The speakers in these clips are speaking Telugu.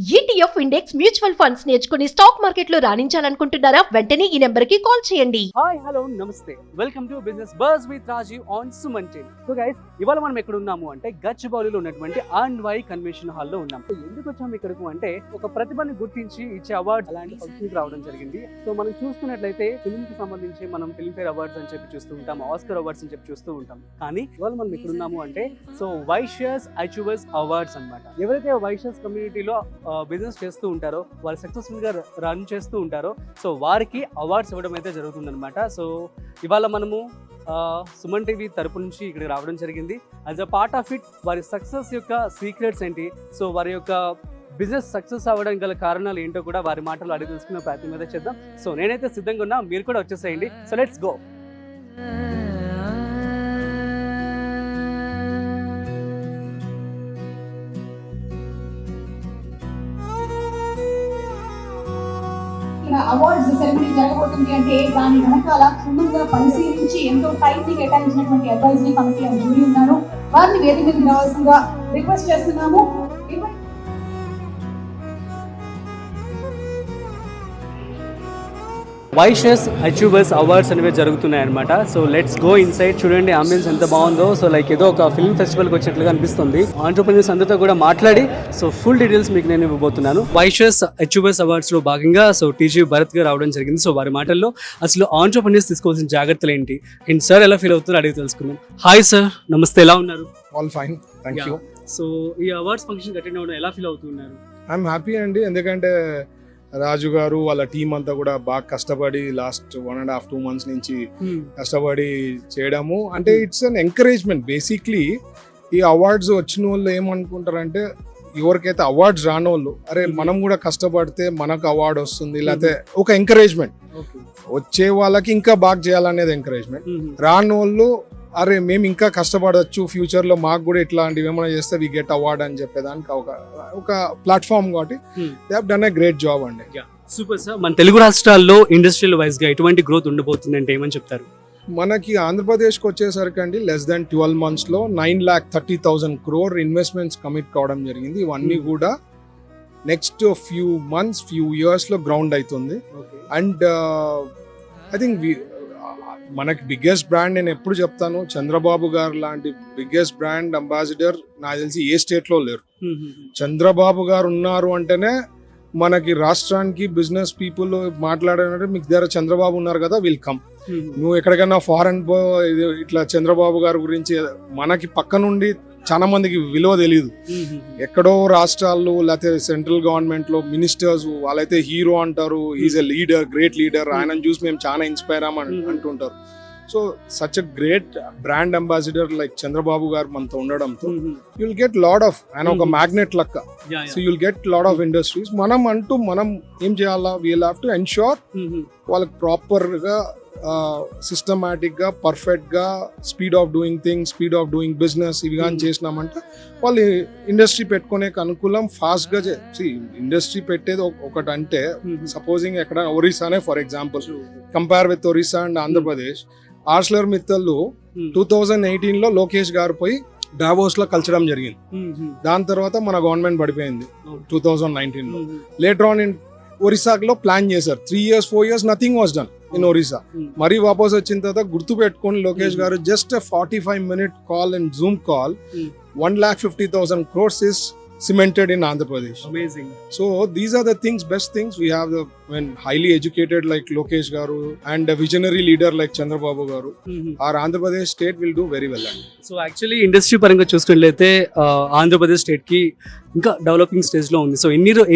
ETF ఇండెక్స్ మ్యూచువల్ ఫండ్స్ నేర్చుకుని స్టాక్ మార్కెట్ లో రాణించాలనుకుంటున్నారా? వెంటనే ఈ నెంబర్ కి కాల్ చేయండి. హాయ్ హలో నమస్తే, welcome to business buzz with Rajiv on Suman TV. So guys, ఇవాళ మనం ఎక్కడ ఉన్నాము అంటే గచ్చిబౌలిలో ఉన్నటువంటి అన్వై కన్వెన్షన్ హాల్ లో ఉన్నాం. సో ఎందుకు వచ్చాము ఇక్కడకు అంటే ఒక ప్రతిభని గుర్తించి ఇచ్చే అవార్డ్స్ అలాంటి ఫంక్షన్స్ రావడం జరిగింది. సో మనం చూస్తున్నట్లయితే ఫిల్మ్ కి సంబంధించి మనం ఫిల్మ్ఫేర్ అవార్డ్స్ అని చెప్పి చూస్తూ ఉంటాం, ఆస్కర్ అవార్డ్స్ అని చెప్పి చూస్తూ ఉంటాం. కానీ ఇవాళ మనం ఇక్కడ ఉన్నాము అంటే సో వైశ్యస్ అచీవర్స్ అవార్డ్స్ అన్నమాట. ఎవరైతే వైశ్యస్ కమ్యూనిటీలో బిజినెస్ చేస్తూ ఉంటారో, వాళ్ళు సక్సెస్ఫుల్ గా రన్ చేస్తూ ఉంటారో, సో వారికి అవార్డ్స్ ఇవ్వడం అయితే జరుగుతుందన్నమాట. సో ఇవాళ మనము సుమన్ టీవీ తరపు నుంచి ఇక్కడికి రావడం జరిగింది. As a part of it వారి సక్సెస్ యొక్క సీక్రెట్స్ ఏంటి, సో వారి యొక్క బిజినెస్ సక్సెస్ అవ్వడానికి గల కారణాలు ఏంటో కూడా వారి మాటలు అడిగి తెలుసుకునే ప్రయత్నం అయితే చేద్దాం. సో నేనైతే సిద్ధంగా ఉన్నా, మీరు కూడా వచ్చేసేయండి. So let's go. Awards ceremony జరగబోతుంది అంటే దాని వెనకాల క్షుణ్ణంగా పరిశీలించి ఎంతో టైం ని కేటాయించినటువంటి అడ్వైజరీ కమిటీ అండ్ జ్యూరీ ఉన్నారు. వారిని వేదిక మీదకి రావాల్సిందిగా రిక్వెస్ట్ చేస్తున్నాము. వైశ్యస్ అచీవర్స్ అవార్డ్స్ అనేవి జరుగుతున్నాయి అనమాట. So let's go inside. చూడండి అంబియన్స్ ఎంత బాగుందో. సో లైక్ ఏదో ఒక ఫిల్మ్ ఫెస్టివల్కి వచ్చినట్లుగా అనిపిస్తుంది. ఆంటర్‌ప్రెన్యూర్స్ అందరితో కూడా మాట్లాడి సో ఫుల్ డీటెయిల్స్ మీకు నేను ఇవ్వబోతున్నాను. వైశ్యస్ అచీవర్స్ అవార్డ్స్ లో భాగంగా సో టీజీ భరత్ గారు రావడం జరిగింది. సో వారి మాటల్లో అసలు ఆంటర్‌ప్రెన్యూర్స్ తీసుకోవాల్సిన జాగ్రత్తలు ఏంటి అండ్ సార్ ఎలా ఫీల్ అవుతున్నారో అడిగి తెలుసుకుందాం. హాయ్ సార్, నమస్తే, ఎలా ఉన్నారు? All fine, thank you. So ఈ అవార్డ్స్ ఫంక్షన్ అటెండ్ అవ్వడం ఎలా ఫీల్ అవుతున్నారు? ఐఎమ్ హ్యాపీ అండి, ఎందుకంటే రాజు గారు వాళ్ళ టీం అంతా కూడా బాగా కష్టపడి లాస్ట్ 1.5-2 months నుంచి కష్టపడి చేయడము అంటే ఇట్స్ అన్ ఎంకరేజ్మెంట్. బేసిక్లీ ఈ అవార్డ్స్ వచ్చిన వాళ్ళు ఏమనుకుంటారంటే, ఎవరికైతే అవార్డ్స్ రాని వాళ్ళు అరే మనం కూడా కష్టపడితే మనకు అవార్డు వస్తుంది, లేకపోతే ఒక ఎంకరేజ్మెంట్. వచ్చే వాళ్ళకి ఇంకా బాగా చేయాలనేది ఎంకరేజ్మెంట్. రాని వాళ్ళు అరే మేము ఇంకా కష్టపడవచ్చు, ఫ్యూచర్ లో మాకు కూడా ఇట్లాంటివి ఏమైనా చేస్తే వి గెట్ అవార్డ్ అని చెప్పేదానికి ఒక ప్లాట్ఫామ్ కాబట్టి they have done a great job అండి. Super sir. మన తెలుగు రాష్ట్రాల్లో ఇండస్ట్రియల్ వైజ్ గా ఎటువంటి గ్రోత్ ఉండబోతుంది అంటే ఏమని చెప్తారు? మనకి ఆంధ్రప్రదేశ్కి వచ్చేసరికి అండి లెస్ దాన్ 12 months లో 9,30,000 crore ఇన్వెస్ట్మెంట్స్ కమిట్ కావడం జరిగింది. ఇవన్నీ కూడా నెక్స్ట్ ఫ్యూ ఇయర్స్ లో గ్రౌండ్ అవుతుంది. అండ్ ఐ థింక్ మనకి బిగ్గెస్ట్ బ్రాండ్ నేను ఎప్పుడు చెప్తాను, చంద్రబాబు గారు లాంటి బిగ్గెస్ట్ బ్రాండ్ అంబాసిడర్ నాకు తెలిసి ఏ స్టేట్ లో లేరు. చంద్రబాబు గారు ఉన్నారు అంటేనే మనకి రాష్ట్రానికి బిజినెస్ పీపుల్ మాట్లాడారంటే మీకు దగ్గర చంద్రబాబు ఉన్నారు కదా, విల్ కమ్. నువ్వు ఎక్కడికైనా ఫారెన్ ఇట్లా చంద్రబాబు గారి గురించి మనకి పక్క నుండి చాలా మందికి విలువ తెలియదు. ఎక్కడో రాష్ట్రాల్లో లేకపోతే సెంట్రల్ గవర్నమెంట్ లో మినిస్టర్స్ వాళ్ళైతే హీరో అంటారు, is a leader, great leader, ఆయనను చూసి మేము చాలా ఇన్స్పైర్ అంటుంటారు. So such a great brand ambassador like Chandrababu గారు మనతో ఉండడంతో యుల్ గెట్ లాడ్ ఆఫ్, ఆయన ఒక మ్యాగ్నెట్ లెక్క. So you'll get lot of industries. మనం ఏం చేయాలా, వీల్ హ్యావ్ టు ఎన్ష్యూర్ వాళ్ళకి ప్రాపర్ గా సిస్టమాటిక్ గా పర్ఫెక్ట్ గా speed of doing things, speed of doing business ఇవి కానీ చేసినామంటే వాళ్ళు ఇండస్ట్రీ పెట్టుకునే అనుకూలం ఫాస్ట్ గా ఇండస్ట్రీ పెట్టేది ఒకటంటే సపోజింగ్ ఎక్కడ ఒరిస్సానే for example compare with Orissa and Andhra Pradesh, ArcelorMittal 2018 లో లోకేష్ గారు పోయి డావోస్ లో కలచడం జరిగింది. దాని తర్వాత మన గవర్నమెంట్ పడిపోయింది 2019 లో. లేటర్ ఆన్ ఇన్ ఒరిస్సాలో ప్లాన్ చేశారు 3 years 4 years nothing was done in Orissa. మరీ వాపస్ వచ్చిన తర్వాత గుర్తు పెట్టుకొని లోకేష్ గారు just 45-minute call and Zoom call 1,50,000 crores is cemented in Andhra Pradesh. Amazing. So these are the things, best things we have. When highly educated like Lokesh garu and a visionary leader like Chandrababu garu, our Andhra Pradesh state will do very well. So actually industry పరంగా చూసుకున్నట్లయితే ఆంధ్రప్రదేశ్ స్టేట్ కి ఇంకా డెవలపింగ్ స్టేజ్ లో ఉంది. సో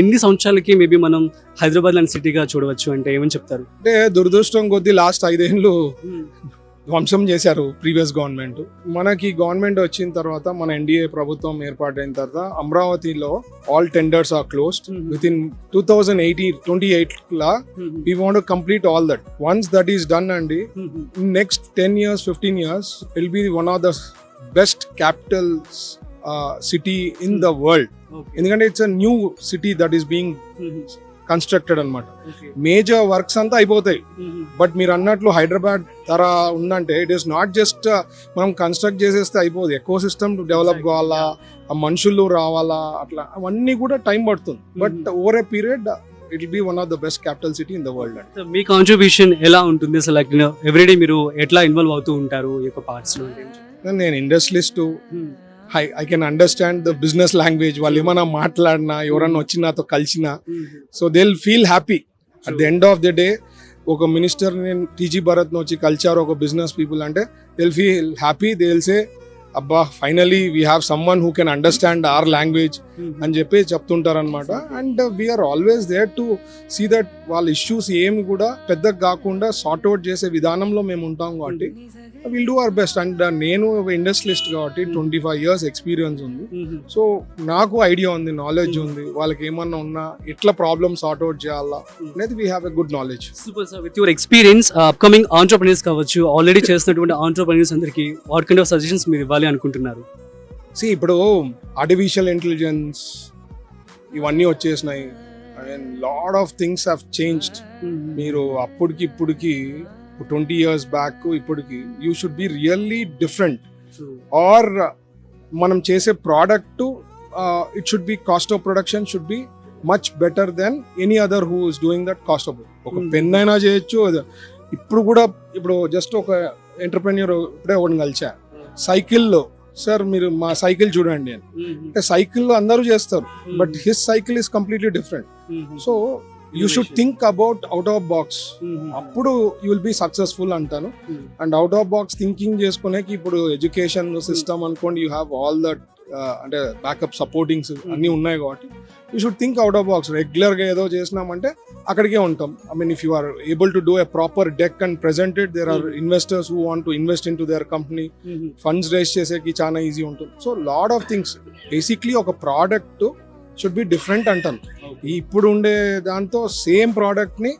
ఎన్ని సంవత్సరాలకి మేబీ మనం హైదరాబాద్ లాంటి సిటీగా చూడవచ్చు అంటే ఏమని చెప్తారు? అంటే దురదృష్టం కొద్దీ లాస్ట్ 5 ఏళ్ళు ధ్వంసం చేశారు ప్రీవియస్ గవర్నమెంట్. మనకి గవర్నమెంట్ వచ్చిన తర్వాత మన ఎన్డీఏ ప్రభుత్వం ఏర్పాటైన తర్వాత అమరావతిలో all tenders are closed within 2028 లా we want to complete all that. Once that is done and next 10 years 15 years will be one of the best capitals city in the world. ఎందుకంటే it's a new city that is being constructed అనమాట. మేజర్ వర్క్స్ అంతా అయిపోతాయి. బట్ మీరు అన్నట్లు హైదరాబాద్ తర ఉందంటే ఇట్ ఈస్ నాట్ జస్ట్ మనం కన్స్ట్రక్ట్ చేసేస్తే అయిపోదు. ఎకో సిస్టమ్ డెవలప్ కావాలా, ఆ మనుషులు రావాలా, అట్లా అవన్నీ కూడా టైం పడుతుంది. But over a period it will be one of the best capital city in the world. So me contribution ఎలా ఉంటుంది అసలు? లైక్ ఎవ్రీడే మీరు ఎట్లా ఇన్వాల్వ్ అవుతూ ఉంటారు ఈ యొక్క పార్ట్స్ లో? నేను industrialist, I can understand the business language. వాళ్ళు ఏమైనా మాట్లాడినా, ఎవరన్నా వచ్చి నాతో కలిసినా, so they will feel happy. At the end of the day ఒక మినిస్టర్ నేను టీజీ భరత్ వచ్చి కలిచారు ఒక బిజినెస్ పీపుల్ అంటే they will feel happy. They will say అబ్బా finally we have someone who can understand our language అని చెప్పి చెప్తుంటారు అనమాట. And we are always there to see that వాళ్ళ ఇష్యూస్ ఏమి కూడా పెద్దగా కాకుండా సార్ట్ అవుట్ చేసే విధానంలో మేము ఉంటాం కాబట్టి will do our best. And నేను ఒక ఇండస్ట్రియలిస్ట్ కాబట్టి 25 years ఎక్స్పీరియన్స్ ఉంది. సో నాకు ఐడియా ఉంది, నాలెడ్జ్ ఉంది. వాళ్ళకి ఏమన్నా ఉన్నా ఎట్లా ప్రాబ్లమ్ సార్ట్ అవుట్ చేయాలా అనేది we have a good knowledge. Super sir. With your experience upcoming entrepreneurs కావచ్చు, ఆల్రెడీ చేస్తున్నటువంటి ఆంటర్‌ప్రెన్యూర్స్ అందరికీ వాట్ కైండ్ ఆఫ్ సజెషన్స్ మీరు ఇవ్వాలి అనుకుంటున్నారు? ఇప్పుడు ఆర్టిఫిషియల్ ఇంటెలిజెన్స్ ఇవన్నీ వచ్చేసినాయి. And lot of things have changed. మీరు అప్పటికి ఇప్పటికి 20 years బ్యాక్ ఇప్పటికి you should be really different. Or మనం చేసే product it should be cost of production should be much better than any other who is doing that cost of. ఒక పెన్ అయినా చేయొచ్చు. ఇప్పుడు జస్ట్ ఒక ఎంటర్‌ప్రెన్యూర్ ఇప్పుడే ఒకటి కలిసా సైకిల్లో, సార్ మీరు మా సైకిల్ చూడండి అంటే సైకిల్లో అందరూ చేస్తారు, but his cycle is completely different. So you should think about out of box, అప్పుడు యూ విల్ బి సక్సెస్ఫుల్ అంటాను. And out of box thinking చేసుకునేకి ఇప్పుడు ఎడ్యుకేషన్ సిస్టమ్ అనుకోండి, యూ హ్యావ్ ఆల్ దట్ అంటే బ్యాకప్ సపోర్టింగ్స్ అన్నీ ఉన్నాయి కాబట్టి you should think out of box. రెగ్యులర్గా ఏదో చేసినామంటే అక్కడికే ఉంటాం. I mean if you are able to do a proper deck and presented, there are investors who want to invest into their company, funds raise చేసేకి చాలా ఈజీ ఉంటుంది. So lot of things basically ఒక ప్రోడక్ట్ షుడ్ బి డిఫరెంట్ అంటాను. ఇప్పుడు ఉండే దాంతో సేమ్ ప్రోడక్ట్ ని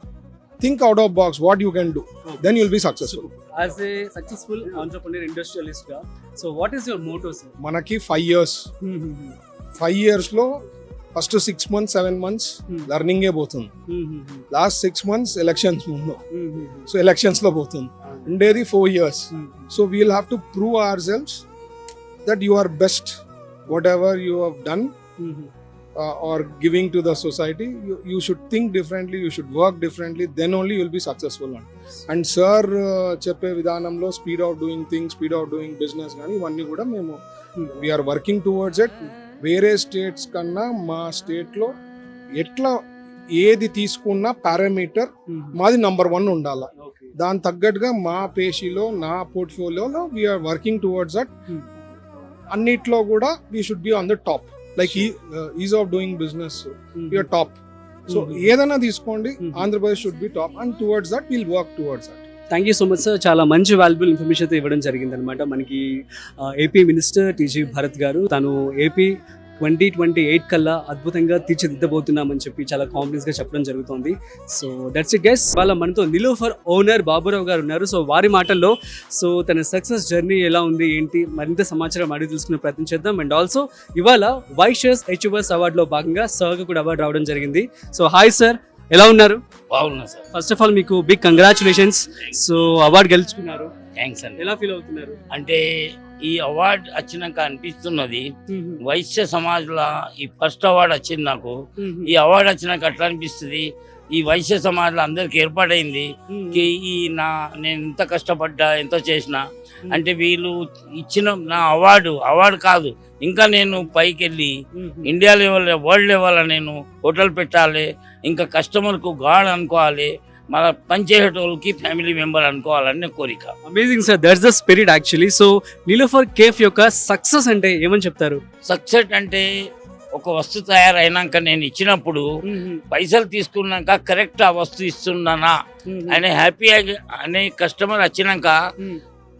think out of box, what you can do, then you will be successful. As a successful entrepreneur industrialist గా, so what is your motto sir? మనకి 5 years, 5 years లో ఫస్ట్ 6 months 7 months లర్నింగే పోతుంది. లాస్ట్ 6 months ఎలక్షన్స్ ముందు, సో ఎలక్షన్స్ లో పోతుంది. ఉండేది 4 years. So we will have to prove ourselves that you are best whatever you have done or giving to the society. You should think differently, you should work differently, then only you will be successful. And sir చెప్పే విధానంలో speed of doing things, speed of doing business కానీ ఇవన్నీ కూడా మేము వీఆర్ వర్కింగ్ టువర్డ్స్ ఇట్. వేరే స్టేట్స్ కన్నా మా స్టేట్లో ఎట్లా ఏది తీసుకున్నా పారామీటర్ మాది నంబర్ 1 ఉండాలి. దాని తగ్గట్టుగా మా పేషీలో నా పోర్ట్ఫోలియోలో వీఆర్ వర్కింగ్ టువర్డ్స్ దట్. అన్నిట్లో కూడా we should be on the top. Like is of doing business you are top. So ఏదైనా తీసుకోండి, Andhra Pradesh should be top and towards that will work towards that. Thank you so much sir. చాలా మంచి వాల్యుబుల్ ఇన్ఫర్మేషన్ అయితే ఇవ్వడం జరిగింది అనమాట. మనకి ఏపీ మినిస్టర్ టీజీ భరత్ గారు తను ఏపీ 2028 కల్లా అద్భుతంగా తీర్చిదిద్దబోతున్నామని చెప్పి చాలా కాన్ఫిడెన్స్ గా చెప్పడం జరుగుతుంది. So that's it guys. వాళ్ళ మనతో నిలోఫర్ ఓనర్ బాబురావు గారు ఉన్నారు. సో వారి మాటల్లో సో తన సక్సెస్ జర్నీ ఎలా ఉంది ఏంటి మరింత సమాచారం అడిగి తెలుసుకునే ప్రయత్నం చేద్దాం. అండ్ ఆల్సో ఇవాళ వైషర్స్ హెచ్యుఎస్ అవార్డులో భాగంగా సార్కి కూడా అవార్డు రావడం జరిగింది. సో హాయ్ సార్, ఎలా ఉన్నారు? బాగున్నా సార్. ఫస్ట్ ఆఫ్ ఆల్ మీకు బిగ్ కంగ్రాచులేషన్స్. సో అవార్డు గెలుచుకున్నారు, థ్యాంక్స్ అండి. ఎలా ఫీల్ అవుతున్నారు? అంటే ఈ అవార్డు వచ్చినాక అనిపిస్తున్నది వైశ్య సమాజ్లో ఈ ఫస్ట్ అవార్డు వచ్చింది నాకు. ఈ అవార్డు వచ్చినాక అట్లా అనిపిస్తుంది, ఈ వైశ్య సమాజ్లో అందరికి ఏర్పాటైంది నేను ఎంత కష్టపడ్డా ఎంత చేసినా అంటే వీళ్ళు ఇచ్చిన నా అవార్డు కాదు, ఇంకా నేను పైకి వెళ్ళి ఇండియా లెవెల్ వరల్డ్ లెవెల్ నేను హోటల్ పెట్టాలి, ఇంకా కస్టమర్కు గాడ్ అనుకోవాలి, మన పనిచేసేటోళ్ళకి ఫ్యామిలీ మెంబర్ అనుకోవాలనే కోరిక. Amazing sir, that's the spirit actually. So Niloufer cafe యొక్క సక్సెస్ అంటే ఏమని చెప్తారు? సక్సెస్ అంటే ఒక వస్తువు తయారైనాక నేను ఇచ్చినప్పుడు పైసలు తీసుకున్నాక కరెక్ట్ ఆ వస్తువు ఇస్తున్నానా అనే హ్యాపీ అనే కస్టమర్ వచ్చినాక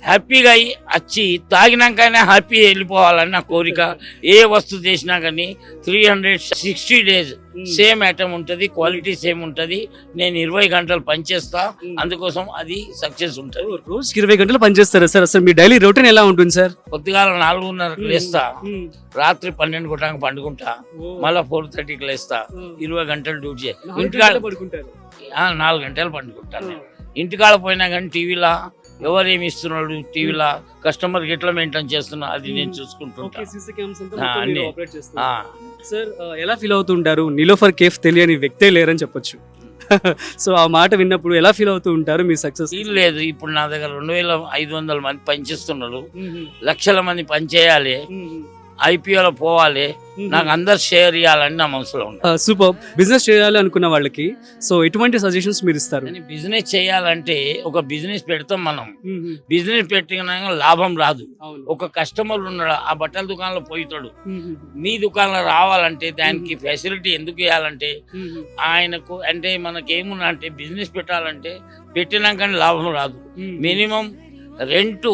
హ్యాపీగా వచ్చి తాగినాకనే హ్యాపీ వెళ్ళిపోవాలని నా కోరిక. ఏ వస్తువు చేసినా కానీ 360 days సేమ్ ఐటమ్ ఉంటుంది, క్వాలిటీ సేమ్ ఉంటుంది. నేను 20 గంటలు పనిచేస్తా, అందుకోసం అది సక్సెస్ ఉంటుంది. రోజుకి 20 గంటలు పనిచేస్తారా సార్? అసలు మీ డైలీ రొటీన్ ఎలా ఉంటుంది సార్? పొద్దుగాల 4:30కి లేస్తా, రాత్రి 12 గంటలకు పండుకుంటా, మళ్ళీ 4:30కి లేస్తా. 20 గంటలు డ్యూటీ. ఇంటికాడ 4 గంటలు పండుకుంటాను నేను. ఇంటికాడ పోయినా కానీ టీవీలో ఎవరు ఏమి ఇస్తున్నాడు, టీవీలో కస్టమర్కి ఎట్లా మెయింటైన్ చేస్తున్నా అది నేను చూసుకుంటుంటా. సార్ ఎలా ఫీల్ అవుతుంటారు? నిలోఫర్ కేఫ్ తెలియని వ్యక్తే లేరని చెప్పొచ్చు. సో ఆ మాట విన్నప్పుడు ఎలా ఫీల్ అవుతూ ఉంటారు? మీ సక్సెస్ లేదు, ఇప్పుడు నా దగ్గర 2500 మంది పనిచేస్తున్నారు. లక్షల మంది పనిచేయాలి, ఐపీఓలో పోవాలి, నాకు అందరు షేర్ ఇవ్వాలని నా మనసులో ఉంది. సూపర్. బిజినెస్ చేయాలి అనుకున్న వాళ్ళకి సో ఎటువంటి సజెషన్స్ మీరు ఇస్తారు? బిజినెస్ చేయాలంటే ఒక బిజినెస్ పెడతాం మనం. బిజినెస్ పెట్టిన లాభం రాదు. ఒక కస్టమర్ ఉన్నాడు, ఆ బట్టల దుకాణంలో పోయితాడు, మీ దుకాణంలో రావాలంటే దానికి ఫెసిలిటీ ఎందుకు ఇవ్వాలంటే ఆయనకు అంటే మనకేమున్నా అంటే బిజినెస్ పెట్టాలంటే పెట్టినాకనే లాభం రాదు. Minimum rent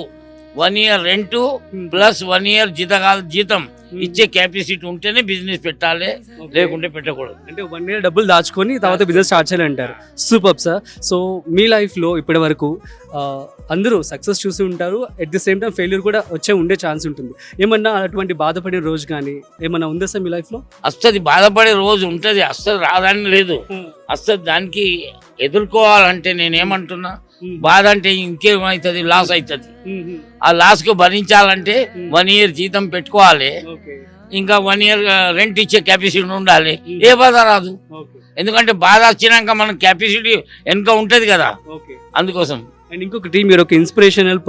1 year rent plus 1 year జీతం ఇచ్చే కెపాసిటీ ఉంటేనే బిజినెస్ పెట్టాలి, లేకుంటే పెట్టకూడదు. అంటే 1 year డబ్బులు దాచుకొని తర్వాత బిజినెస్ స్టార్ట్ చేయాలి అంటారు. Super sir. సో మీ లైఫ్లో ఇప్పటి వరకు అందరూ సక్సెస్ చూసి ఉంటారు, at the same time failure కూడా ఉండే ఛాన్స్ ఉంటుంది. ఏమన్నా అటువంటి బాధపడే రోజు కానీ ఏమన్నా ఉందా సార్ మీ లైఫ్లో? వస్తుంది, బాధపడే రోజు ఉంటుంది, అస్సలు రాదని లేదు. అస్సలు దానికి ఎదుర్కోవాలంటే నేనేమంటున్నా, బాధ అంటే ఇంకేమవుతుంది, లాస్ అవుతుంది. ఆ లాస్ కు భరించాలంటే 1 year జీతం పెట్టుకోవాలి, ఇంకా 1 year రెంట్ ఇచ్చే కెపాసిటీ ఉండాలి. ఏ బాధ రాదు, ఎందుకంటే బాధ వచ్చినాక మన కెపాసిటీ వెనుక ఉంటది కదా, అందుకోసం. అండ్ ఇంకొకటి, మీరు ఒక ఇన్స్పిరేషనల్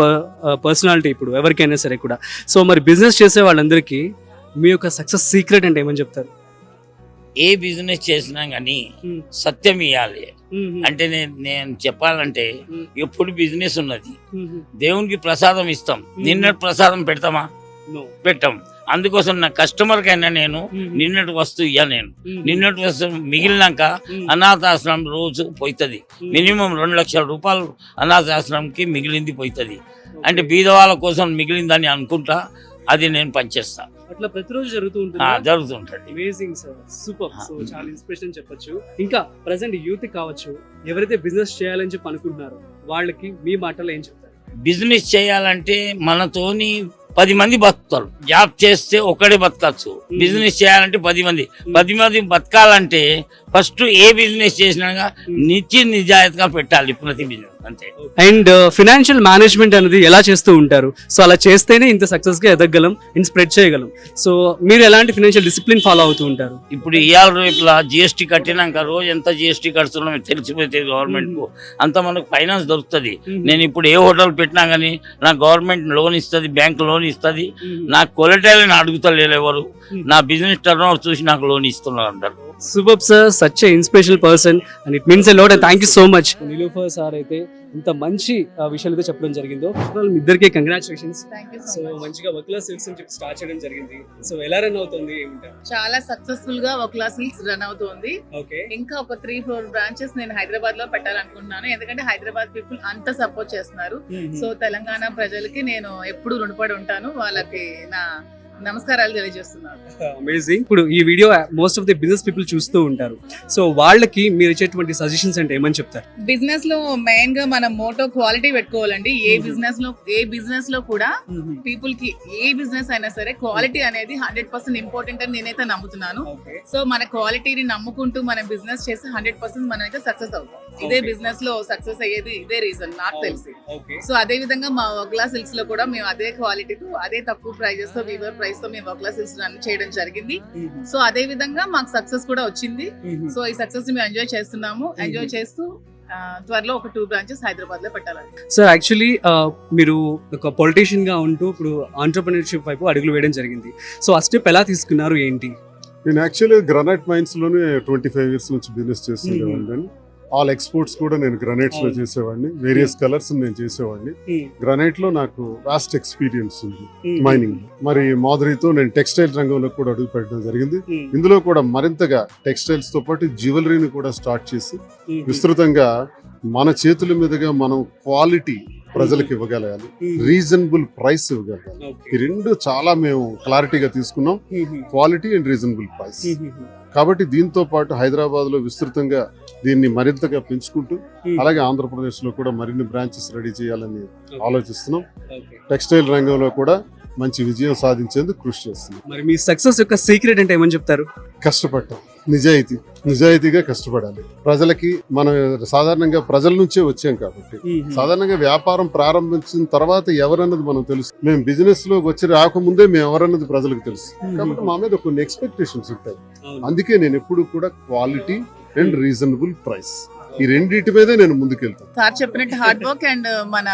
పర్సనాలిటీ ఇప్పుడు ఎవరికైనా సరే కూడా. సో మరి బిజినెస్ చేసే వాళ్ళందరికీ మీ యొక్క సక్సెస్ సీక్రెట్ అంటే ఏమని చెప్తారు? ఏ బిజినెస్ చేసినా కానీ సత్యం ఇవ్వాలి. అంటే నేను చెప్పాలంటే ఎప్పుడు బిజినెస్ ఉన్నది, దేవునికి ప్రసాదం ఇస్తాం, నిన్నటి ప్రసాదం పెడతామా? పెట్టాం. అందుకోసం నా కస్టమర్ కైనా నేను నిన్నటి వస్తువు ఇయ్యా. నేను నిన్నటి వస్తువు మిగిలినాక అనాథాశ్రమం రోజు పోతుంది. మినిమం 2 లక్షల రూపాయలు అనాథాశ్రమంకి మిగిలింది పోతుంది. అంటే బీదవాళ్ళ కోసం మిగిలిందని అనుకుంటా అది నేను పనిచేస్తా. అట్లా ప్రతిరోజు జరుగుతుంటుంది. Amazing sir, super. సో చాలా ఇన్స్పిరేషన్ చెప్పొచ్చు. ఇంకా ప్రెసెంట్ యూత్ కావచ్చు, ఎవరైతే బిజినెస్ చేయాలని చెప్పి అనుకుంటున్నారో వాళ్ళకి మీ మాటలో ఏం చెప్తారు? బిజినెస్ చేయాలంటే మనతోని 10 మంది బతుకుతారు. జాబ్ చేస్తే ఒక్కడే బతకచ్చు. బిజినెస్ చేయాలంటే 10 మంది బతకాలంటే ఫస్ట్ ఏ బిజినెస్ చేసినా నిజాయితీగా పెట్టాలి ప్రతి బిజినెస్, అంతే. అండ్ ఫైనాన్షియల్ మేనేజ్మెంట్ అనేది ఎలా చేస్తూ ఉంటారు? సో అలా చేస్తేనే ఇంత సక్సెస్ గా ఎదగలం, స్ప్రెడ్ చేయగలం. సో మీరు ఎలాంటి ఫైనాన్షియల్ డిసిప్లిన్ ఫాలో అవుతూ ఉంటారు? ఇప్పుడు ఇవాళ రేపులా GST కట్టినాక రోజు ఎంత GST కడుతున్నామో తెలిసిపోతే గవర్నమెంట్ కు అంత మనకు ఫైనాన్స్ దొరుకుతుంది. నేను ఇప్పుడు ఏ హోటల్ పెట్టినా కానీ నాకు గవర్నమెంట్ లోన్ ఇస్తుంది, బ్యాంక్ లోన్ ఇస్తుంది. నాకు కొలటైల్ అడుగుతలేరు ఎవరు, నా బిజినెస్ టర్న్ ఓవర్ చూసి నాకు లోన్ ఇస్తున్నారు అందరు. Super sir, such a inspirational person and it means a lot. And thank you so much. Niloufer sir అయితే ఇంత మంచి విషయాలు అయితే చెప్పడం జరిగిందో, మీ ఇద్దరికి కంగ్రాచులేషన్స్. సో మంచిగా వక్లా సిల్క్స్ అని చెప్పి స్టార్ట్ చేయడం జరిగింది. సో ఎలా రన్ అవుతుంది ఏమంటారు? చాలా సక్సెస్ఫుల్ గా వక్లా సిల్క్స్ రన్ అవుతుంది. ఓకే, ఇంకా ఒక 3-4 బ్రాంచెస్ నేను హైదరాబాద్ లో పెట్టాలనుకుంటున్నాను, ఎందుకంటే హైదరాబాద్ పీపుల్ అంత సపోర్ట్ చేస్తున్నారు. సో తెలంగాణ ప్రజలకి నేను ఎప్పుడు రుణపడి ఉంటాను, వాళ్ళకి నా నమస్కారాలు తెలియజేస్తున్నాను. అమేజింగ్. ఇప్పుడు ఈ video most of the business people చూస్తూ ఉంటారు. సో వాళ్ళకి మీరు ఇచ్చేటువంటి సజెషన్స్ అంటే ఏమని చెప్తారు? బిజినెస్ లో మెయిన్ గా మనం మోటో క్వాలిటీ పెట్టుకోవాలండి. ఏ బిజినెస్ లో కూడా పీపుల్ కి ఏ బిజినెస్ అయినా సరే క్వాలిటీ అనేది 100% ఇంపార్టెంట్ అని నేనైతే నమ్ముతున్నాను. సో మన క్వాలిటీని నమ్ముకుంటూ మనం బిజినెస్ చేసి 100% మనం అయితే సక్సెస్ అవుతాం. ఇదే బిజినెస్ లో సక్సెస్ అయ్యేది ఇదే రీజన్ నాకు తెలిసి. సో అదే విధంగా మా వక్లా సిల్క్స్ లో కూడా మేము అదే క్వాలిటీతో అదే తక్కువ ప్రైజెస్ తో వీవర్ ప్రైస్ తో మేము వక్లా సిల్క్స్ రన్ చేయడం జరిగింది. సో అదే విధంగా మాకు సక్సెస్ కూడా వచ్చింది. సో ఈ సక్సెస్ ని మేము ఎంజాయ్ చేస్తున్నాము. ఎంజాయ్ చేస్తూ త్వరలో ఒక 2 బ్రాంచెస్ హైదరాబాద్ లో పెట్టాలని. సార్ యాక్చువల్లీ మీరు ఒక పొలిటీషియన్ గా ఉంటూ ఇప్పుడు ఆంటర్‌ప్రెన్యూర్‌షిప్ వైపు అడుగులు వేయడం జరిగింది. సో ఆ స్టెప్ ఎలా తీసుకున్నారు ఏంటి? నేను యాక్చువల్లీ గ్రానైట్ మైన్స్ లోనే 25 years నుంచి బిజినెస్ చేస్తున్నాను. ఆల్ ఎక్స్పోర్ట్స్ కూడా నేను గ్రానైట్స్ లో చేసేవాడిని, వేరియస్ కలర్స్ నేను చేసేవాడిని. గ్రానైట్ లో నాకు వాస్ట్ ఎక్స్పీరియన్స్ ఉంది మైనింగ్ లో. మరి మాధురితో నేను టెక్స్టైల్ రంగంలో కూడా అడుగు పెట్టడం జరిగింది. ఇందులో కూడా మరింతగా టెక్స్టైల్స్ తో పాటు జ్యువెలరీని కూడా స్టార్ట్ చేసి విస్తృతంగా మన చేతుల మీదుగా మనం క్వాలిటీ ప్రజలకు ఇవ్వగలగాలి, రీజనబుల్ ప్రైస్ ఇవ్వగలగాలి. ఈ రెండు చాలా మేము క్లారిటీగా తీసుకున్నాం, క్వాలిటీ అండ్ రీజనబుల్ ప్రైస్. కాబట్టి దీంతో పాటు హైదరాబాద్ లో విస్తృతంగా దీన్ని మరింతగా పెంచుకుంటూ అలాగే ఆంధ్రప్రదేశ్ లో కూడా మరిన్ని బ్రాంచెస్ రెడీ చేయాలని ఆలోచిస్తున్నాం. టెక్స్టైల్ రంగంలో కూడా మంచి విజయం సాధించేందుకు కృషి చేస్తున్నాం. మరి మీ సక్సెస్ యొక్క సీక్రెట్ అంటే ఏమని చెప్తారు? కష్టపడటం, నిజాయితీగా కష్టపడాలి. ప్రజలకి మనం సాధారణంగా ప్రజల నుంచే వచ్చాం కాబట్టి సాధారణంగా వ్యాపారం ప్రారంభించిన తర్వాత ఎవరన్నది మనం తెలుసు. మేము బిజినెస్ లో వచ్చి రాకముందే మేము ఎవరన్నది ప్రజలకు తెలుసు. కాబట్టి మా మీద కొన్ని ఎక్స్పెక్టేషన్స్ ఉంటాయి. అందుకే నేను ఎప్పుడు కూడా క్వాలిటీ అండ్ రీజనబుల్ ప్రైస్ ఈ రెండింటి మీదే నేను ముందుకెళ్తాను. సార్ చెప్పినట్టు హార్డ్ వర్క్ అండ్ మన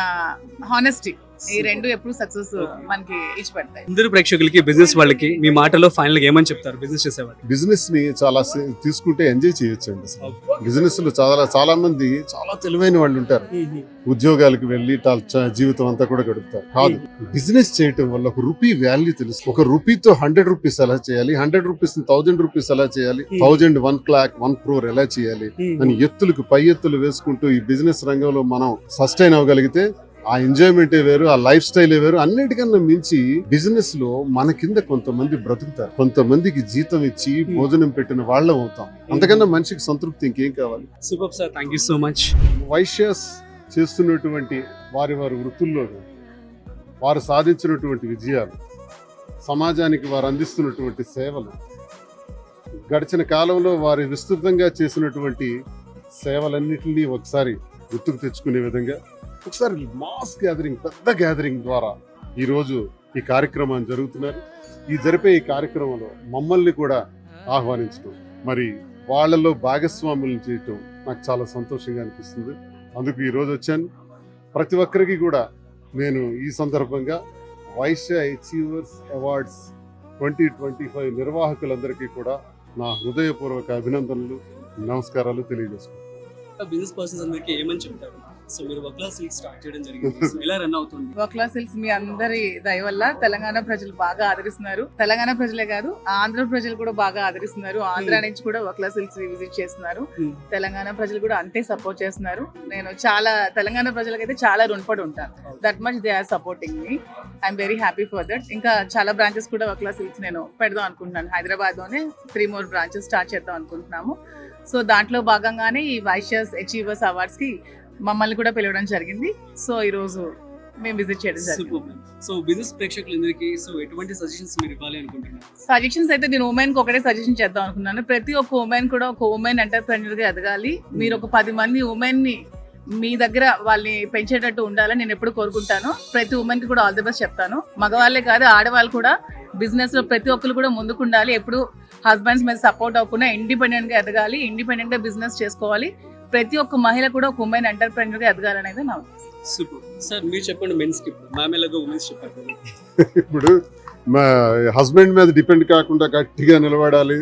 హానెస్టీ, ఈ రెండు ఎప్పుడు సక్సెస్ మనకి ఇచ్చి పెడతాయి. అందరు ప్రేక్షకులకి, బిజినెస్ వాళ్ళకి మీ మాటలో ఫైనల్ గా ఏమని చెప్తారు? బిజినెస్ చేసేవాళ్ళు బిజినెస్ ని చాలా తీసుకుంటే ఎంజాయ్ చేయొచ్చు అండి. అసలు బిజినెస్ లో చాలా మంది చాలా తెలివైన వాళ్ళు ఉంటారు, ఉద్యోగాలకు వెళ్ళి జీవితం అంతా కూడా గడుపుతారు. కాదు, బిజినెస్ చేయటం వల్ల ఒక రూపీ వాల్యూ తెలుసు. ఒక రూపీతో 100 రూపీస్ ఎలా చేయాలి, 100 రూపీస్ 1000 రూపీస్ ఎలా చేయాలి, 1000 1 lakh 1 crore ఎలా చేయాలి అని ఎత్తులకు పై ఎత్తులు వేసుకుంటూ ఈ బిజినెస్ రంగంలో మనం సస్టైన్ అవ్వగలిగితే ఆ ఎంజాయ్మెంటే వేరు, ఆ లైఫ్ స్టైలే వేరు. అన్నిటికన్నా మించి బిజినెస్ లో మన కింద కొంతమంది బ్రతుకుతారు, కొంతమందికి జీతం ఇచ్చి భోజనం పెట్టిన వాళ్ళం అవుతాం. అంతకన్నా మనిషికి సంతృప్తి ఇంకేం కావాలి? Super sir, thank you so much. Vaishyas చేస్తున్నటువంటి వారి వృత్తుల్లో వారు సాధించినటువంటి విజయాలు, సమాజానికి వారు అందిస్తున్నటువంటి సేవలు, గడిచిన కాలంలో వారు విస్తృతంగా చేసినటువంటి సేవలన్నింటినీ ఒకసారి గుర్తుకు తెచ్చుకునే విధంగా ఒకసారి మాస్ గ్యాదరింగ్, పెద్ద గ్యాదరింగ్ ద్వారా ఈరోజు ఈ కార్యక్రమాన్ని జరుగుతున్నారు. ఈ జరిపే ఈ కార్యక్రమంలో మమ్మల్ని కూడా ఆహ్వానించడం, మరి వాళ్ళలో భాగస్వాములను చేయటం నాకు చాలా సంతోషంగా అనిపిస్తుంది. అందుకు ఈరోజు వచ్చాను. ప్రతి ఒక్కరికి కూడా నేను ఈ సందర్భంగా వైశ్య అచీవర్స్ అవార్డ్స్ 2025 నిర్వాహకులందరికీ కూడా నా హృదయపూర్వక అభినందనలు, నమస్కారాలు తెలియజేసుకుంటాను. బిజినెస్ పర్సన్స్ అందరికీ ఏమని చెప్తారు? సో మీరు వక్లా సిల్క్స్ స్టార్ట్ చేయడం జరిగింది, ఎలా రన్ అవుతుంది? వక్లా సిల్క్స్ మీ అందరి దయ వల్ల తెలంగాణ ప్రజలు బాగా ఆదరిస్తున్నారు. తెలంగాణ ప్రజలే కాదు, ఆంధ్ర ప్రజలు కూడా బాగా ఆదరిస్తున్నారు. ఆంధ్ర నుంచి కూడా వక్లా సిల్క్స్ విజిట్ చేస్తున్నారు. తెలంగాణ ప్రజలు కూడా అంతే సపోర్ట్ చేస్తున్నారు. నేను చాలా తెలంగాణ ప్రజలకైతే చాలా రుణపడి ఉంటాను. That much they are supporting me. I'm very happy for that. ఇంకా చాలా బ్రాంచెస్ కూడా వక్లా సిల్క్స్ నేను పెడదాం అనుకుంటున్నాను. హైదరాబాద్ లోనే 3 more బ్రాంచెస్ స్టార్ట్ చేద్దాం అనుకుంటున్నాము. సో దాంట్లో భాగంగానే ఈ వైశ్యస్ అచీవర్స్ అవార్డ్స్ కి మమ్మల్ని కూడా పిలవడం జరిగింది. సో ఈ రోజు మేము విజిట్ చేయడం జరిగింది. సో బిజినెస్ ప్రేక్షకులందరికీ సో ఎటువంటి సజెషన్స్ మీరు ఇవ్వాలి అనుకుంటున్నారు? సజెషన్స్ అయితే నేను ఉమెన్ కి ఒకటే సజెషన్ చేద్దాం అనుకున్నాను. ప్రతి ఒక్క ఉమెన్ కూడా ఒక ఉమెన్ ఎంటర్‌ప్రెన్యూర్ గా ఎదగాలి. మీరు ఒక 10 మంది ఉమెన్ ని మీ దగ్గర వాళ్ళని పెంచేటట్టు ఉండాలని నేను ఎప్పుడు కోరుకుంటాను. ప్రతి ఉమెన్ కి కూడా ఆల్ ది బెస్ట్ చెప్తాను. మగవాళ్ళే కాదు, ఆడవాళ్ళు కూడా బిజినెస్ లో ప్రతి ఒక్కరు కూడా ముందుకు ఉండాలి. ఎప్పుడు హస్బెండ్స్ మీద సపోర్ట్ అవ్వకుండా ఇండిపెండెంట్ గా ఎదగాలి, ఇండిపెండెంట్ గా బిజినెస్ చేసుకోవాలి. ప్రతి ఒక్క మహిళ కూడా ఒక ఉమెన్ ఎంటర్‌ప్రెన్యూర్ గా ఎదగాలనేది నా సూపర్. సార్ మీరు చెప్పండి, మెన్స్ కి మామేలాగా ఉమెన్స్ చెప్పారు. ఇప్పుడు మా హస్బెండ్ మీద డిపెండ్ కాకుండా గట్టిగా నిలబడాలి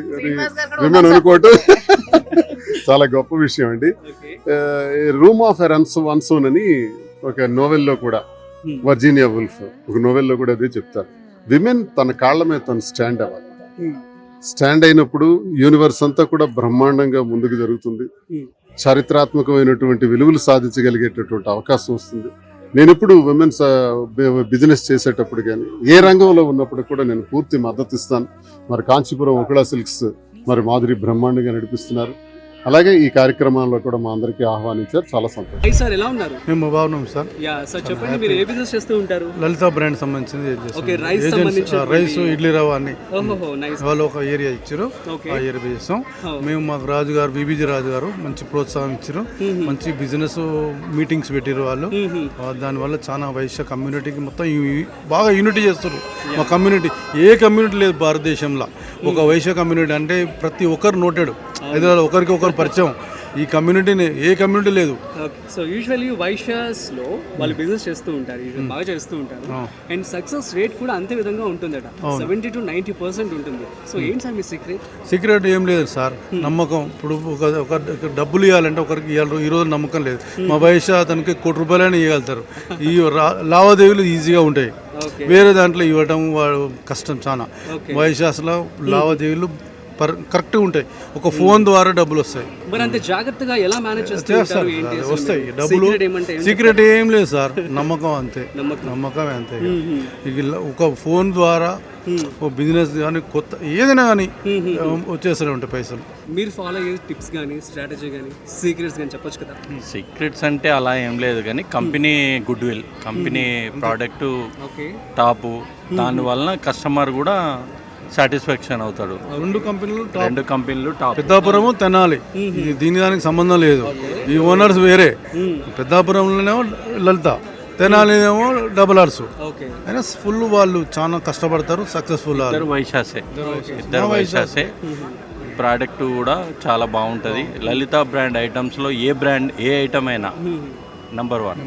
విమెన్ అనుకోవటం చాలా గొప్ప విషయం అండి. రూమ్ ఆఫ్ అన్సోన్ అని ఒక నోవెల్లో కూడా, వర్జీనియా వుల్ఫ్ ఒక నోవెల్లో కూడా అదే చెప్తారు. విమెన్ తన కాళ్ళ మీద తను స్టాండ్ అవ్వాలి. స్టాండ్ అయినప్పుడు యూనివర్స్ అంతా కూడా బ్రహ్మాండంగా ముందుకు జరుగుతుంది. చారిత్రాత్మకమైనటువంటి విలువలు సాధించగలిగేటటువంటి అవకాశం వస్తుంది. నేను ఎప్పుడు విమెన్స్ బిజినెస్ చేసేటప్పుడు కానీ ఏ రంగంలో ఉన్నప్పుడు కూడా నేను పూర్తి మద్దతు ఇస్తాను. మరి కాంచీపురం వక్లా సిల్క్స్ మరి మాధురి బ్రహ్మాండంగా నడిపిస్తున్నారు. అలాగే ఈ కార్యక్రమంలో కూడా మా అందరికీ ఆహ్వానించారు, చాలా సంతోషం. సార్ ఎలా ఉన్నారు? మేము బాగున్నాం సార్. సార్ చెప్పండి, మీరు ఏ బిజినెస్ చేస్తూ ఉంటారు? లలిత బ్రాండ్ సంబంధించింది రైస్, ఇడ్లీ రవ్వ అన్ని వాళ్ళు ఒక ఏరియా ఇచ్చారు, ఆ ఏరియా చేస్తాం మేము. మాకు రాజు గారు, విబిజి రాజు గారు మంచి ప్రోత్సాహం ఇచ్చారు, మంచి బిజినెస్ మీటింగ్స్ పెట్టారు వాళ్ళు. దానివల్ల చాలా వైశ్య కమ్యూనిటీకి మొత్తం బాగా యూనిటీ చేస్తారు. మా కమ్యూనిటీ ఏ కమ్యూనిటీ లేదు భారతదేశంలో ఒక వైశ్య కమ్యూనిటీ అంటే ప్రతి ఒక్కరు నోటాడు. హైదరాబాద్ ఒకరికి ఒకరు పరిచయం. ఈ కమ్యూనిటీని ఏ కమ్యూనిటీ లేదు. ఓకే, సో యూజువల్లీ వైశ్యాస్ లో వాళ్ళు బిజినెస్ చేస్తూ ఉంటారు, బాగా చేస్తూ ఉంటారు, అండ్ సక్సెస్ రేట్ కూడా అంతే విధంగా ఉంటుందట, 70 to 90% ఉంటుంది. సో ఏంటి సార్ మీ సీక్రెట్ ఏం లేదు సార్, నమ్మకం. ఇప్పుడు ఒక డబ్బులు ఇవ్వాలంటే ఒకరికి ఇవ్వాలి, ఈ రోజు నమ్మకం లేదు. మా వైశ్య అతనికి ₹1,00,000 ఇవ్వగలుగుతారు. ఈ లావాదేవీలు ఈజీగా ఉంటాయి, వేరే దాంట్లో ఇవ్వడం కష్టం చాలా. వైశ్యాస్లో లావాదేవీలు కరెక్ట్గా ఉంటాయి, ఒక ఫోన్ ద్వారా డబ్బులు వస్తాయి. మరి అంత జాగ్రత్తగా ఎలా మేనేజ్ చేస్తారు? వస్తాయి డబ్బులు. సీక్రెట్ ఏం లేదు సార్, నమ్మకం అంతే, నమ్మకమే అంతే. ఇక ఒక ఫోన్ ద్వారా ఓ బిజినెస్ కానీ కొత్త ఏదైనా కానీ వచ్చేస్తూనే ఉంటాయి పైసలు. మీరు ఫాలో అయ్యే టిప్స్ కానీ స్ట్రాటజీ కానీ సీక్రెట్స్ కానీ చెప్పొచ్చు కదా? సీక్రెట్స్ అంటే అలా ఏం లేదు, కానీ company good will, company product top, దానివల్ల కస్టమర్ కూడా సాటిస్ఫాక్షన్ అవుతాడు. రెండు కంపెనీలు టాప్. పెద్దాపురము తెనాలి, దీని దానికి సంబంధం లేదు. ఈ ఓనర్స్ వేరే, పెద్దాపురంలోనేమో లలిత, తెనాలినేమో డబుల్ ఆర్స్. అయినా ఫుల్ వాళ్ళు చాలా కష్టపడతారు, సక్సెస్ఫుల్. ఇద్దరు వైశాసే. ప్రోడక్ట్ కూడా చాలా బాగుంటుంది. లలిత బ్రాండ్ ఐటమ్స్లో ఏ ఐటమ్ అయినా number 1.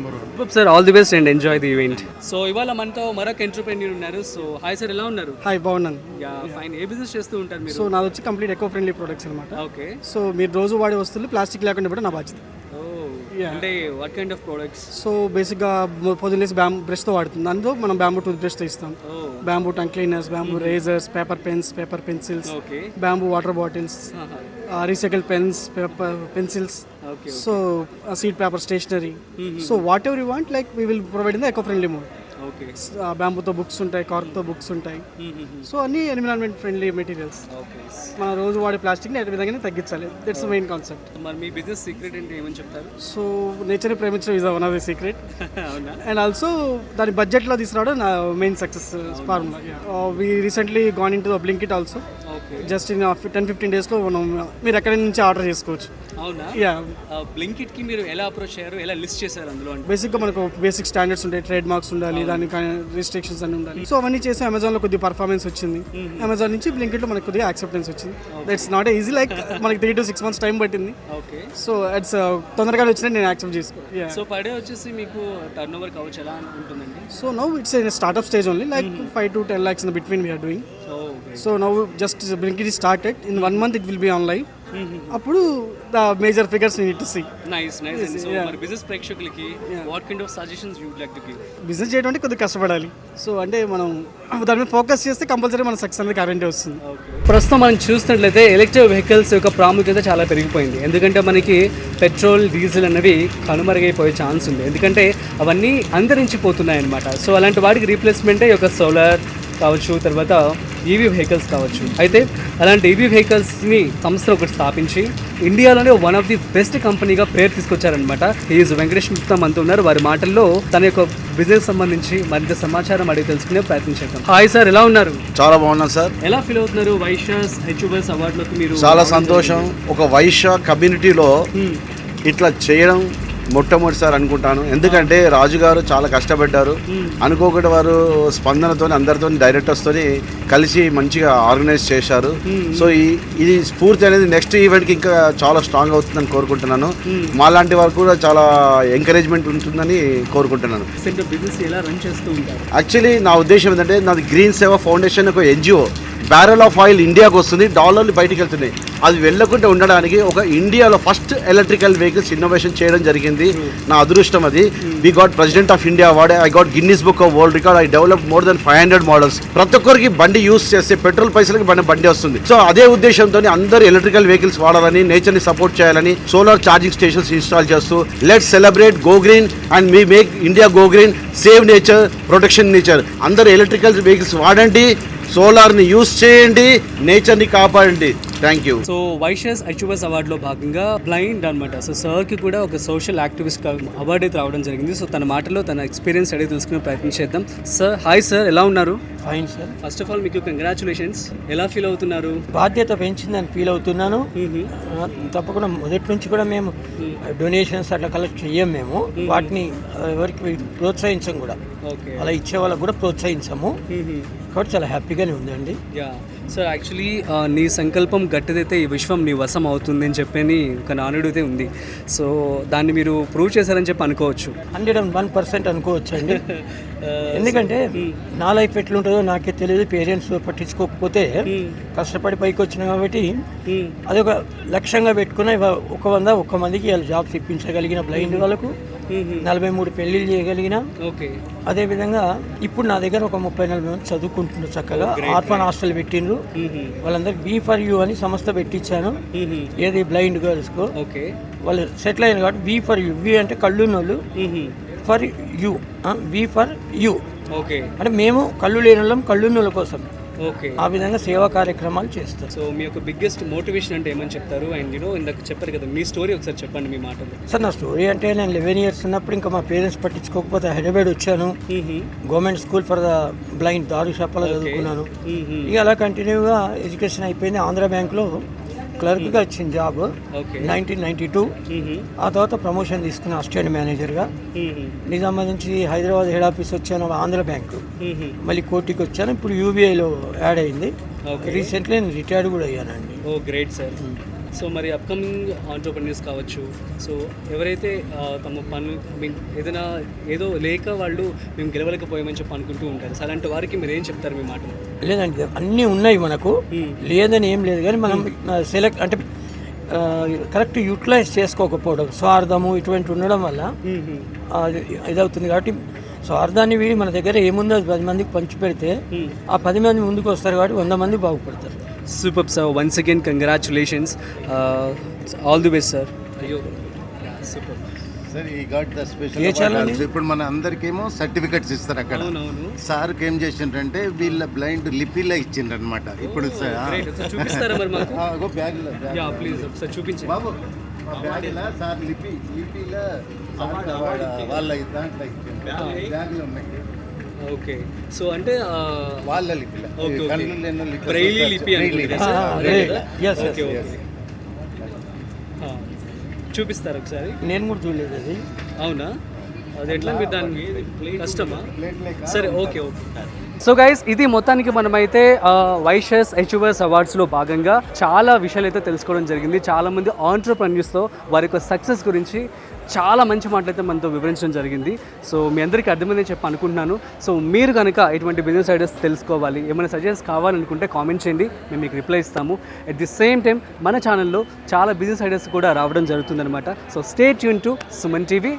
Sir, all the best and enjoy the event. So ఇవాళ మనతో మరొక ఎంటర్‌ప్రెన్యూర్ ఉన్నారు. సో హాయ్ సార్, ఎలా ఉన్నారు? హాయ్, బాగున్నాను. Yeah fine. ఏ బిజినెస్ చేస్తూ ఉంటారు మీరు? సో నాది వచ్చి కంప్లీట్ ఎకో ఫ్రెండ్లీ ప్రొడక్ట్స్ అనమాట. ఓకే. సో మీరు రోజు వాడే వస్తువులు ప్లాస్టిక్ లేకుండా కూడా నా బాధ్యత. అంటే what kind of products? So బేసిక్గా పొద్దున్నేసి బ్రష్తో వాడుతుంది, అందులో మనం బ్యాంబూ టూత్ బ్రష్తో ఇస్తాం. Bamboo tongue cleaners, bamboo razors, paper pens, paper pencils, bamboo water bottles, recycle pens, paper pencils, so seed paper stationery. So whatever you want, like we will provide in the eco friendly mode. బ్యాంబూతో బుక్స్ ఉంటాయి, కార్క్తో బుక్స్ ఉంటాయి. సో అన్ని ఎన్విరాన్మెంట్ ఫ్రెండ్లీ మెటీరియల్స్. మన రోజు వాడే ప్లాస్టిక్ని ఏ విధంగానే తగ్గించాలి, దట్స్ ద మెయిన్ కాన్సెప్ట్. మరి మీ బిజినెస్ సీక్రెట్ అంటే ఏమని చెప్తారు? సో నేచర్ని ప్రేమించడం is one of the secret. And also దాని బడ్జెట్లో తీసుకురావడం నా main success formula. We recently gone in to the Blinkit also. Just in 10-15 డేస్లో మనం మీరు ఎక్కడి నుంచి ఆర్డర్ చేసుకోవచ్చు. అవునా? యా. బ్లింకిట్ కి మీరు ఎలా అప్రోచ్ చేశారు, ఎలా లిస్ట్ చేశారు అందులో? బేసిక్గా మనకు బేసిక్ స్టాండర్డ్స్ ఉంటాయి, ట్రేడ్ మార్క్స్ ఉండాలి, దానికి రిస్ట్రిక్షన్స్ అన్ని ఉండాలి. సో అవన్నీ చేసి అమెజాన్లో కొద్దిగా పర్ఫార్మెన్స్ వచ్చింది, అమెజాన్ నుంచి బ్లింకిట్లో మనకు కొద్దిగా యాక్సెప్టెన్స్ వచ్చింది. దట్స్ నాట్ ఈజీ, లైక్ మనకి 3 to 6 months టైం పట్టింది. ఓకే. సో ఇట్స్ తొందరగా వచ్చినా నేను యాక్సెప్ట్ చేసుకో. సో పర్ డే వచ్చేసి మీకు టర్న్ ఓవర్ కావచ్చు ఎలా ఉంటుందండి? So now it's in startup stage only, like 5 to 10 lakhs in the between we are doing. So now just Blinkit is started. In 1 month it will be on live. అప్పుడు the major figures you need to see. Nice. So మరి బిజినెస్ ప్రేక్షకులకి what kind of suggestions you would like to give? Business చేయడం అంటే కొద్దిగా కష్టపడాలి. సో అంటే మనం దాని మీద ఫోకస్ చేస్తే కంపల్సరీ మన సక్సెస్ అనేది గ్యారెంటీ వస్తుంది. ప్రస్తుతం మనం చూసినట్లయితే ఎలక్ట్రిక్ వెహికల్స్ యొక్క ప్రాముఖ్యత చాలా పెరిగిపోయింది. ఎందుకంటే మనకి పెట్రోల్, డీజిల్ అనేవి కనుమరుగైపోయే ఛాన్స్ ఉంది, ఎందుకంటే అవన్నీ అంతరించిపోతున్నాయి అన్నమాట. సో అలాంటి వాటికి రీప్లేస్మెంటే ఈ యొక్క సోలార్ కావచ్చు, తర్వాత ఈవీ వెహికల్స్ కావచ్చు. అయితే అలాంటి ఈవీ వెహికల్స్ని సంస్థ ఒకటి స్థాపించి ఇండియాలోనే వన్ ఆఫ్ ది బెస్ట్ కంపెనీగా పేరు తీసుకొచ్చారనమాట. ఈజ్ వెంకటేష్ గుప్తా మనతో ఉన్నారు. వారి మాటల్లో తన యొక్క బిజినెస్ సంబంధించి మరింత సమాచారం అడిగి తెలుసుకునే ప్రయత్నం చేద్దాం. హాయ్ సార్, ఎలా ఉన్నారు? చాలా బాగున్నాను సార్. ఎలా ఫీల్ అవుతున్నారు వైశ్యాస్ అచీవర్స్ అవార్డులోకి మీరు? చాలా సంతోషం. ఒక వైశ్య కమ్యూనిటీలో ఇట్లా చేయడం మొట్టమొదటిసారి అనుకుంటాను. ఎందుకంటే రాజుగారు చాలా కష్టపడ్డారు. అనుకోకుండా వారు స్పందనతో అందరితో డైరెక్టర్స్తో కలిసి మంచిగా ఆర్గనైజ్ చేశారు. సో ఇది స్ఫూర్తి అనేది నెక్స్ట్ ఈవెంట్కి ఇంకా చాలా స్ట్రాంగ్ అవుతుందని కోరుకుంటున్నాను. మాలాంటి వారు కూడా చాలా ఎంకరేజ్మెంట్ ఉంటుందని కోరుకుంటున్నాను. యాక్చువల్లీ నా ఉద్దేశం ఏంటంటే నాది గ్రీన్ సేవ ఫౌండేషన్ ఒక ఎన్జిఓ. బ్యారెల్ ఆఫ్ ఆయిల్ ఇండియాకు వస్తుంది, డాలర్లు బయటికి వెళ్తున్నాయి. అది వెళ్ళకుండా ఉండడానికి ఒక ఇండియాలో ఫస్ట్ ఎలక్ట్రికల్ వెహికల్స్ ఇన్నోవేషన్ చేయడం జరిగింది. నా అదృష్టం అది. We got President of India award, I got Guinness book of world record, I develop more than 500 models. ప్రతి ఒక్కరికి బండి యూస్ చేస్తే పెట్రోల్ పైసలకి బండి వస్తుంది. సో అదే ఉద్దేశంతో అందరూ ఎలక్ట్రికల్ వెహికల్స్ వాడాలని, నేచర్ని సపోర్ట్ చేయాలని సోలార్ ఛార్జింగ్ స్టేషన్స్ ఇన్స్టాల్ చేస్తూ let's celebrate go green and మీ make India go green, save nature, protection nature. అందరూ ఎలక్ట్రికల్ వెహికల్స్ వాడండి, సోలార్ని యూస్ చేయండి, నేచర్ని కాపాడండి. Thank you. So Vaishyas achievers అవార్డులో భాగంగా బ్లైండ్ అనమాట. సో సార్కి కూడా ఒక సోషల్ యాక్టివిస్ట్ అవార్డు అయితే రావడం జరిగింది. సో తన మాటలో తన ఎక్స్పీరియన్స్ అడిగి తెలుసుకునే ప్రయత్నం చేద్దాం. సార్, హాయ్ సార్, ఎలా ఉన్నారు? Fine sir. First of all మీకు కంగ్రాచులేషన్స్. ఎలా ఫీల్ అవుతున్నారు? బాధ్యత పెంచిందని ఫీల్ అవుతున్నాను. తప్పకుండా మొదటి నుంచి కూడా మేము డొనేషన్స్ అట్లా కలెక్ట్ చెయ్యం, మేము వాటిని ఎవరికి ప్రోత్సహించం కూడా. అలా ఇచ్చే వాళ్ళకు కూడా ప్రోత్సహించాము కాబట్టి చాలా హ్యాపీగానే ఉందండి. యా సార్, యాక్చువల్లీ నీ సంకల్పం గట్టిదైతే ఈ విశ్వం నీ వశం అవుతుంది అని చెప్పని ఒక నానుడు అయితే ఉంది. సో దాన్ని మీరు ప్రూవ్ చేశారని చెప్పి అనుకోవచ్చు. 101% అనుకోవచ్చు అండి. ఎందుకంటే నా లైఫ్ ఎట్లుంటుందో నాకే తెలియదు. పేరెంట్స్ పట్టించుకోకపోతే కష్టపడి పైకి వచ్చినా కాబట్టి అదొక లక్ష్యంగా పెట్టుకున్న 100 మందికి వాళ్ళు జాబ్స్ ఇప్పించగలిగిన బ్లైండ్ వాళ్ళకు 43 పెళ్లిళ్ళు చేయగలిగిన. అదేవిధంగా ఇప్పుడు నా దగ్గర ఒక 30-40 మంది చదువుకుంటున్నారు చక్కగా. ఆర్ఫన్ హాస్టల్ పెట్టిండ్రు. వాళ్ళందరూ బీ ఫర్ యూ అని సంస్థ పెట్టించాను. ఏది బ్లైండ్ గర్ల్స్కు వాళ్ళు సెటిల్ అయిన కాబట్టి బీ ఫర్ యూ. వి అంటే కళ్ళున్నోళ్ళు, for you we for you అంటే మేము కళ్ళు లేని వాళ్ళం కళ్ళున్నోళ్ళ కోసం ఆ విధంగా సేవా కార్యక్రమాలు చేస్తారు. సో మీ యొక్క బిగ్గెస్ట్ మోటివేషన్ అంటే ఏమని చెప్తారు? అండ్ ఇందాక చెప్పారు కదా మీ స్టోరీ, ఒకసారి చెప్పండి మీ మాటలు. సార్ నా స్టోరీ అంటే నేను 11 years ఉన్నప్పుడు ఇంకా మా పేరెంట్స్ పట్టించుకోకపోతే హైదరాబాద్ వచ్చాను. Government school for the blind దారుషాపలో చదువుకున్నాను. ఇక అలా కంటిన్యూగా ఎడ్యుకేషన్ అయిపోయింది. ఆంధ్ర బ్యాంక్లో క్లర్క్గా వచ్చింది జాబ్ 1992. ఆ తర్వాత ప్రమోషన్ తీసుకున్న అసిస్టెంట్ మేనేజర్గా. నిజామాబాద్ నుంచి హైదరాబాద్ హెడ్ ఆఫీస్ వచ్చాను, ఆంధ్ర బ్యాంకు. మళ్ళీ కోటికి వచ్చాను. ఇప్పుడు యూబీఐలో యాడ్ అయింది. రీసెంట్లీ నేను రిటైర్డ్ కూడా అయ్యానండి. ఓ గ్రేట్ సార్. సో మరి అప్కమింగ్ ఆంటర్‌ప్రెన్యూర్స్ కావచ్చు, సో ఎవరైతే తమ పనులు ఏదైనా ఏదో లేక వాళ్ళు మేము గెలవలేకపోయామని చెప్పి అనుకుంటూ ఉంటారు, అలాంటి వారికి మీరు ఏం చెప్తారు మీ మాటలు? లేదండి, అన్నీ ఉన్నాయి మనకు, లేదని ఏం లేదు. కానీ మనం సెలెక్ట్ అంటే కరెక్ట్ యూటిలైజ్ చేసుకోకపోవడం, స్వార్థము ఇటువంటి ఉండడం వల్ల ఇదవుతుంది. కాబట్టి స్వార్థాన్ని వీడి మన దగ్గర ఏముందో 10 మందికి పంచి పెడితే ఆ 10 మంది ముందుకు వస్తారు కాబట్టి 100 మంది బాగుపడతారు. Super sir, once again congratulations, all the best sir. అయ్యో సూపర్ సార్, ఈ గాట్ ద స్పెషల్. ఇప్పుడు మన అందరికేమో సర్టిఫికెట్స్ ఇస్తారు అక్కడ. సార్కి ఏం చేసిండ్రంటే వీళ్ళ బ్లైండ్ లిపిలో ఇచ్చిండ్రు అనమాట. ఇప్పుడు చూపిస్తారా మరి మాకు? బ్యాగ్లో ప్లీజ్ ఒకసారి చూపించండి బాబు. బ్యాగ్లో సార్ లిపిలో వాళ్ళ దాంట్లో ఇచ్చిండ్రు, బ్యాగ్లో ఉన్నాయి. ఓకే, సో అంటే వాళ్ళ లిపిలో బ్రెయిలీ లిపి చూపిస్తారు ఒకసారి? నేను కూడా చూడలేదు అది. అవునా, అది ఎట్లా మీరు దాన్ని కష్టమా? సరే, ఓకే. సో గైస్, ఇది మొత్తానికి మనమైతే వైషస్ అచీవర్స్ అవార్డ్స్లో భాగంగా చాలా విషయాలు అయితే తెలుసుకోవడం జరిగింది. చాలామంది ఆంటర్‌ప్రెన్యూర్స్తో వారి యొక్క సక్సెస్ గురించి చాలా మంచి మాటలు అయితే మనతో వివరించడం జరిగింది. సో మీ అందరికీ అర్థమైందని చెప్పి అనుకుంటున్నాను. సో మీరు కనుక ఇటువంటి బిజినెస్ ఐడియాస్ తెలుసుకోవాలి, ఏమైనా సజెషన్స్ కావాలనుకుంటే కామెంట్ చేయండి, మేము మీకు రిప్లై ఇస్తాము. అట్ ది సేమ్ టైం మన ఛానల్లో చాలా బిజినెస్ ఐడియాస్ కూడా రావడం జరుగుతుందన్నమాట. So stay tune to Suman TV.